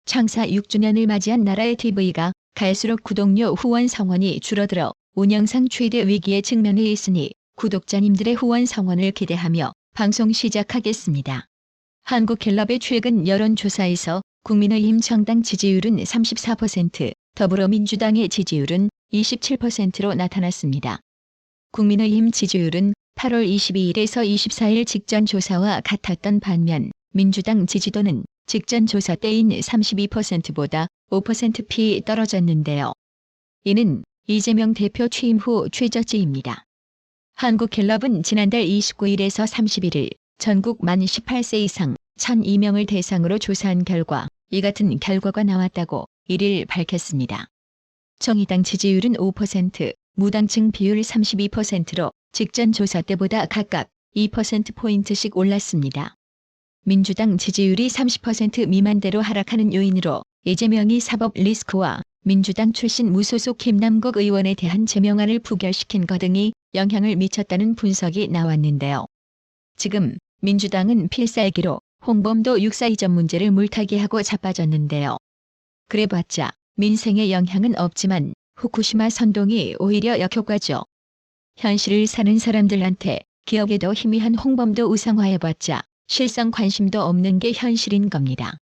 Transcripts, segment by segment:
창사 6주년을 맞이한 나라의 TV가 갈수록 구독료 후원 성원이 줄어들어 운영상 최대 위기에 직면해 있으니 구독자님들의 후원 성원을 기대하며 방송 시작하겠습니다. 한국갤럽의 최근 여론조사에서 국민의힘 정당 지지율은 34%, 더불어민주당의 지지율은 27%로 나타났습니다. 국민의힘 지지율은 8월 22일에서 24일 직전 조사와 같았던 반면 민주당 지지도는 직전 조사 때인 32%보다 5%피 떨어졌는데요. 이는 이재명 대표 취임 후 최저치입니다. 한국갤럽은 지난달 29일에서 31일 전국 만 18세 이상 1,002명을 대상으로 조사한 결과 이 같은 결과가 나왔다고 1일 밝혔습니다. 정의당 지지율은 5%, 무당층 비율 32%로 직전 조사 때보다 각각 2%포인트씩 올랐습니다. 민주당 지지율이 30% 미만대로 하락하는 요인으로 이재명이 사법 리스크와 민주당 출신 무소속 김남국 의원에 대한 제명안을 부결시킨 것 등이 영향을 미쳤다는 분석이 나왔는데요. 지금 민주당은 필살기로 홍범도 육사 이전 문제를 물타기하고 자빠졌는데요. 그래봤자 민생에 영향은 없지만 후쿠시마 선동이 오히려 역효과죠. 현실을 사는 사람들한테 기억에도 희미한 홍범도 우상화해봤자 실상 관심도 없는 게 현실인 겁니다.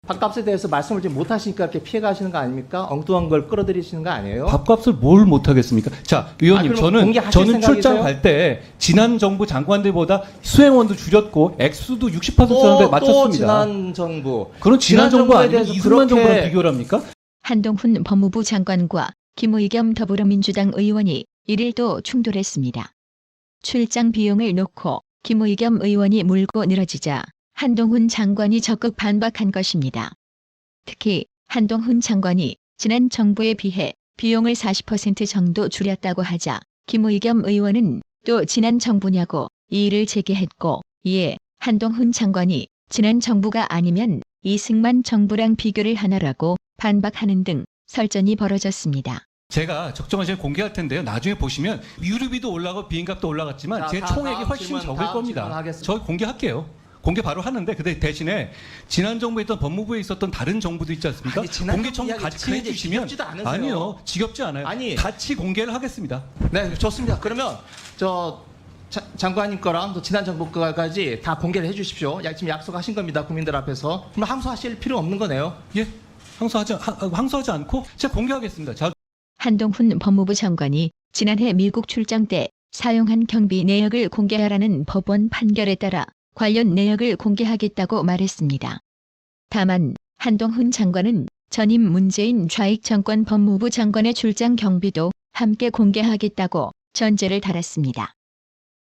밥값에 대해서 말씀을 좀 못하시니까 이렇게 피해가시는 거 아닙니까? 엉뚱한 걸 끌어들이시는 거 아니에요? 밥값을 뭘 못하겠습니까? 자, 의원님, 그럼 저는 출장 갈 때 지난 정부 장관들보다 수행원도 줄였고 액수도 60%에 맞췄습니다. 또 지난 정부. 그런 지난 정부 아니면 대해서 이승만 그렇게 정부랑 비교를 합니까? 한동훈 법무부 장관과 김의겸 더불어민주당 의원이 1일도 충돌했습니다. 출장 비용을 놓고 김의겸 의원이 물고 늘어지자 한동훈 장관이 적극 반박한 것입니다. 특히 한동훈 장관이 지난 정부에 비해 비용을 40% 정도 줄였다고 하자 김의겸 의원은 또 지난 정부냐고 이의를 제기했고, 이에 한동훈 장관이 지난 정부가 아니면 이승만 정부랑 비교를 하나라고 반박하는 등 설전이 벌어졌습니다. 제가 적정한 시간에 공개할 텐데요. 나중에 보시면 유류비도 올라가고 비행값도 올라갔지만 자, 제 총액이 훨씬 적을 겁니다. 저 공개할게요. 공개 바로 하는데 근데 대신에 지난 정부에 있던 법무부에 있었던 다른 정부도 있지 않습니까? 아니, 지난 공개 정부 청구 같이 이야기 해주시면 지겹지도 않으세요? 아니요, 지겹지 않아요. 아니. 같이 공개를 하겠습니다. 네, 좋습니다. 그러면 장관님 거랑 또 지난 정부 거까지 다 공개를 해주십시오. 지금 약속하신 겁니다. 국민들 앞에서. 그럼 항소하실 필요 없는 거네요. 예, 항소하지 않고 제가 공개하겠습니다. 자. 한동훈 법무부 장관이 지난해 미국 출장 때 사용한 경비 내역을 공개하라는 법원 판결에 따라 관련 내역을 공개하겠다고 말했습니다. 다만 한동훈 장관은 전임 문재인 좌익 정권 법무부 장관의 출장 경비도 함께 공개하겠다고 전제를 달았습니다.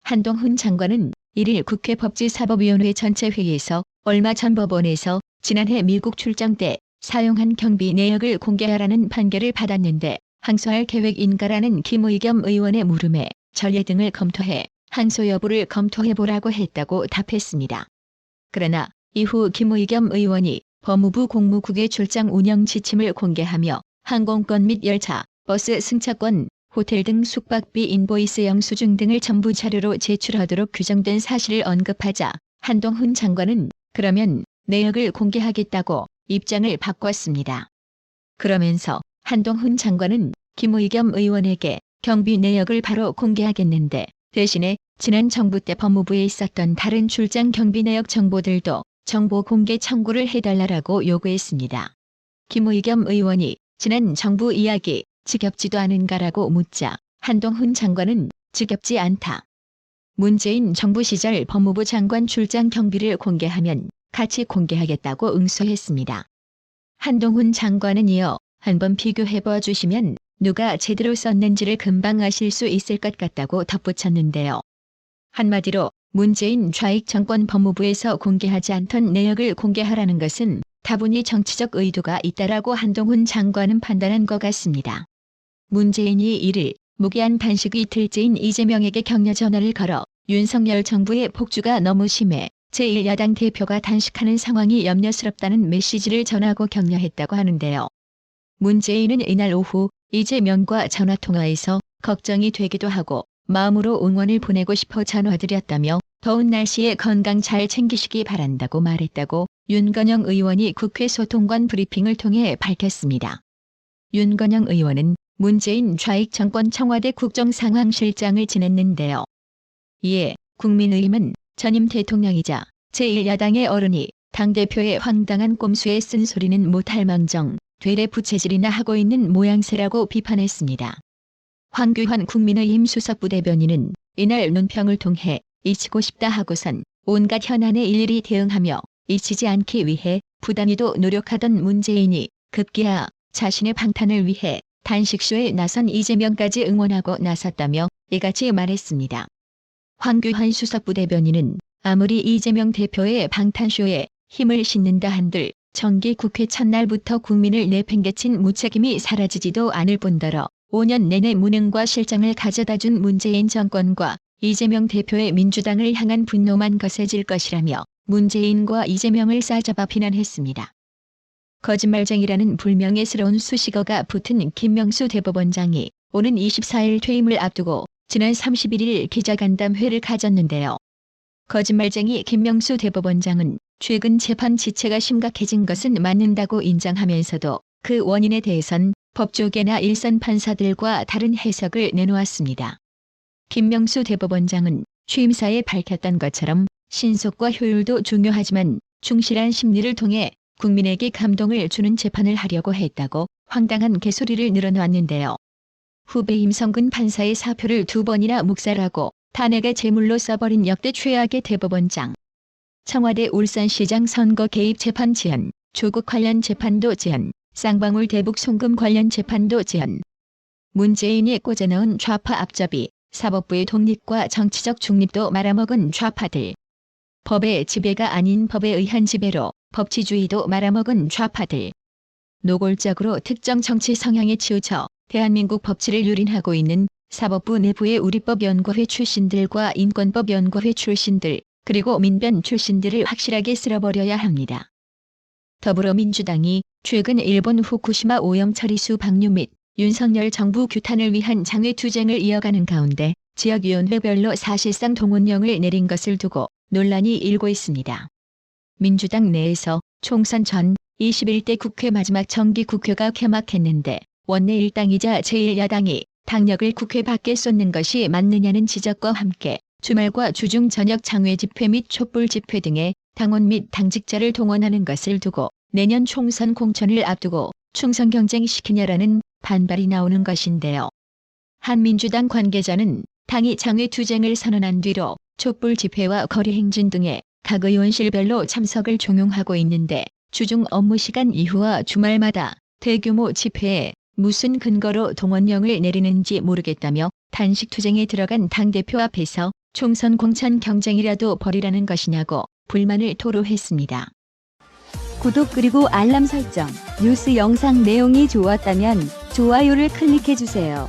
한동훈 장관은 1일 국회 법제사법위원회 전체 회의에서 얼마 전 법원에서 지난해 미국 출장 때 사용한 경비 내역을 공개하라는 판결을 받았는데 항소할 계획인가라는 김의겸 의원의 물음에 전례 등을 검토해 항소 여부를 검토해보라고 했다고 답했습니다. 그러나 이후 김의겸 의원이 법무부 공무국의 출장 운영 지침을 공개하며 항공권 및 열차, 버스 승차권, 호텔 등 숙박비 인보이스 영수증 등을 첨부 자료로 제출하도록 규정된 사실을 언급하자 한동훈 장관은 그러면 내역을 공개하겠다고 입장을 바꿨습니다. 그러면서 한동훈 장관은 김의겸 의원에게 경비 내역을 바로 공개하겠는데 대신에 지난 정부 때 법무부에 있었던 다른 출장 경비 내역 정보들도 정보 공개 청구를 해달라고 요구했습니다. 김의겸 의원이 지난 정부 이야기 지겹지도 않은가라고 묻자 한동훈 장관은 지겹지 않다. 문재인 정부 시절 법무부 장관 출장 경비를 공개하면 같이 공개하겠다고 응수했습니다. 한동훈 장관은 이어 한번 비교해봐 주시면 누가 제대로 썼는지를 금방 아실 수 있을 것 같다고 덧붙였는데요. 한마디로 문재인 좌익 정권 법무부에서 공개하지 않던 내역을 공개하라는 것은 다분히 정치적 의도가 있다라고 한동훈 장관은 판단한 것 같습니다. 문재인이 1일 무기한 단식 이틀째인 이재명에게 격려 전화를 걸어 윤석열 정부의 폭주가 너무 심해 제1야당 대표가 단식하는 상황이 염려스럽다는 메시지를 전하고 격려했다고 하는데요. 문재인은 이날 오후 이재명과 전화통화에서 걱정이 되기도 하고 마음으로 응원을 보내고 싶어 전화드렸다며 더운 날씨에 건강 잘 챙기시기 바란다고 말했다고 윤건영 의원이 국회 소통관 브리핑을 통해 밝혔습니다. 윤건영 의원은 문재인 좌익 정권 청와대 국정상황실장을 지냈는데요. 이에 국민의힘은 전임 대통령이자 제1야당의 어른이 당대표의 황당한 꼼수에 쓴소리는 못할망정 되레 부채질이나 하고 있는 모양새라고 비판했습니다. 황교안 국민의힘 수석부대변인은 이날 논평을 통해 잊히고 싶다 하고선 온갖 현안에 일일이 대응하며 잊히지 않기 위해 부단히도 노력하던 문재인이 급기야 자신의 방탄을 위해 단식쇼에 나선 이재명까지 응원하고 나섰다며 이같이 말했습니다. 황교안 수석부대변인은 아무리 이재명 대표의 방탄쇼에 힘을 싣는다 한들 정기 국회 첫날부터 국민을 내팽개친 무책임이 사라지지도 않을 뿐더러 5년 내내 무능과 실정을 가져다준 문재인 정권과 이재명 대표의 민주당을 향한 분노만 거세질 것이라며 문재인과 이재명을 싸잡아 비난했습니다. 거짓말쟁이라는 불명예스러운 수식어가 붙은 김명수 대법원장이 오는 24일 퇴임을 앞두고 지난 31일 기자간담회를 가졌는데요. 거짓말쟁이 김명수 대법원장은 최근 재판 지체가 심각해진 것은 맞는다고 인정하면서도 그 원인에 대해선 법조계나 일선 판사들과 다른 해석을 내놓았습니다. 김명수 대법원장은 취임사에 밝혔던 것처럼 신속과 효율도 중요하지만 충실한 심리를 통해 국민에게 감동을 주는 재판을 하려고 했다고 황당한 개소리를 늘어놓았는데요. 후배 임성근 판사의 사표를 2번이나 묵살하고 탄핵의 제물로 써버린 역대 최악의 대법원장. 청와대 울산시장 선거 개입 재판 지연, 조국 관련 재판도 지연, 쌍방울 대북 송금 관련 재판도 지연. 문재인이 꽂아넣은 좌파 앞잡이, 사법부의 독립과 정치적 중립도 말아먹은 좌파들. 법의 지배가 아닌 법에 의한 지배로 법치주의도 말아먹은 좌파들. 노골적으로 특정 정치 성향에 치우쳐 대한민국 법치를 유린하고 있는 사법부 내부의 우리법연구회 출신들과 인권법연구회 출신들, 그리고 민변 출신들을 확실하게 쓸어버려야 합니다. 더불어민주당이 최근 일본 후쿠시마 오염 처리수 방류 및 윤석열 정부 규탄을 위한 장외투쟁을 이어가는 가운데 지역위원회별로 사실상 동원령을 내린 것을 두고 논란이 일고 있습니다. 민주당 내에서 총선 전 21대 국회 마지막 정기국회가 개막했는데 원내 일당이자 제1야당이 당력을 국회 밖에 쏟는 것이 맞느냐는 지적과 함께 주말과 주중 저녁 장외 집회 및 촛불 집회 등의 당원 및 당직자를 동원하는 것을 두고 내년 총선 공천을 앞두고 충성 경쟁시키냐라는 반발이 나오는 것인데요. 한 민주당 관계자는 당이 장외투쟁을 선언한 뒤로 촛불 집회와 거리 행진 등에 각 의원실별로 참석을 종용하고 있는데 주중 업무시간 이후와 주말마다 대규모 집회에 무슨 근거로 동원령을 내리는지 모르겠다며 단식투쟁에 들어간 당대표 앞에서 총선 공천 경쟁이라도 벌이라는 것이냐고 불만을 토로했습니다. 구독 그리고 알람 설정, 뉴스 영상 내용이 좋았다면 좋아요를 클릭해주세요.